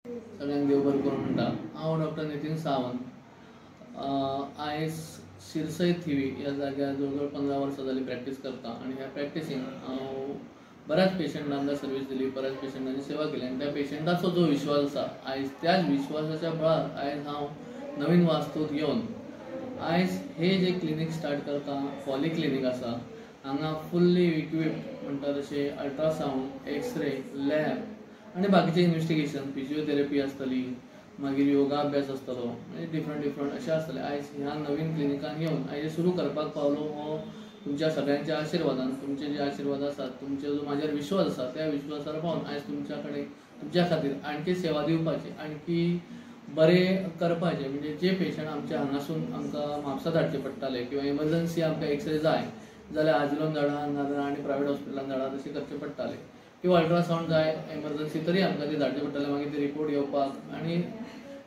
सगळ्यांक देव बरें करूं म्हणटा। हांव डॉक्टर नितीन सावंत। आयज शिरसय थिवी ह्या जाग्यार जवळ जवळ 15 वर्सां जालीं प्रॅक्टीस करता आनी ह्या प्रॅक्टिसीन हांव बऱ्याच पेशंटांक सर्वीस दिली, बऱ्याच पेशंटांची सेवा केली आनी त्या पेशंटाचो जो विश्वास आसा आयज त्याच विश्वासाच्या बळार आयज हांव नवीन वास्तूत येवन आयज हे जे क्लिनीक स्टार्ट करता, पॉली क्लिनीक आसा, हांगा फुल्ली इक्विप्ड म्हणटा तशें अल्ट्रासावंड, एक्सरे, लॅब आनी बाकीचे इन्वेस्टिगेशन, फिजिओथेरपी आसतली, मागीर योगा अभ्यास आसतलो, डिफरंट अशें आसतलें। आयज ह्या नवीन क्लिनिकान येवन आयज सुरू करपाक पावलो हो तुमच्या सगळ्यांच्या आशिर्वादान। तुमचे जे आशिर्वाद आसात, तुमचे जो म्हाजेर विश्वास आसा त्या विश्वासार पावन आयज तुमच्या कडेन तुमच्या खातीर आणखी सेवा दिवपाची, आणखी बरें करपाचें। म्हणजे जे पेशंट आमचे हांगासून आमकां म्हापसा धाडचे पडटाले किंवा इमर्जन्सी आमकां एक्सरे जाय जाल्यार आजिलोन धाडा नाजाल्यार आनी प्रायवेट हॉस्पिटलान धाडा तशें करचें पडटालें, किंवा अल्ट्रासावंड जाय एमर्जन्सी तरी आमकां ते धाडचे पडटाले मागीर ते रिपोर्ट घेवपाक आनी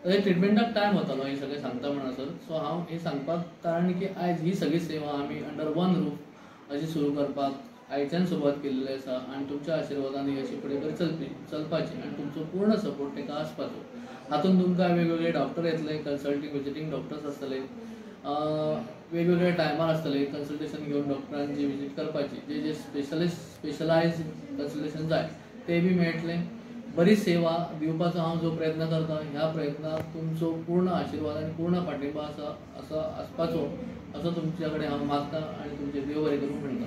ट्रिटमेंटाक टायम वतालो हे सगळें सांगता म्हणसर। सो हांव हे सांगपाक कारण की आयज ही सगळी सेवा आमी अंडर वन रूफ अशी सुरू करपाक आयच्यान सुरवात केल्ली आसा आनी तुमच्या आशिर्वादान ही अशी फुडें बरी चलपाची आनी तुमचो पूर्ण सपोर्ट ताका आसपाचो। हातूंत तुमकां वेगवेगळे डॉक्टर येतले, कन्सल्टींग विजिटींग डॉक्टर्स आसतले, वेगवेगळ्या टायमार आसतले कन्सल्टेशन घेवन डॉक्टरांची विजीट करपाची, जे जे स्पेशलायज कन्सल्टेशन जाय ते बी मेळटले। बरी सेवा दिवपाचो हांव जो प्रयत्न करता, ह्या प्रयत्नाक तुमचो पूर्ण आशिर्वाद आनी पूर्ण पाठिंबा आसा आसपाचो असो तुमच्या कडेन हांव मागता आनी तुमचें देव बरें करूं म्हणटा।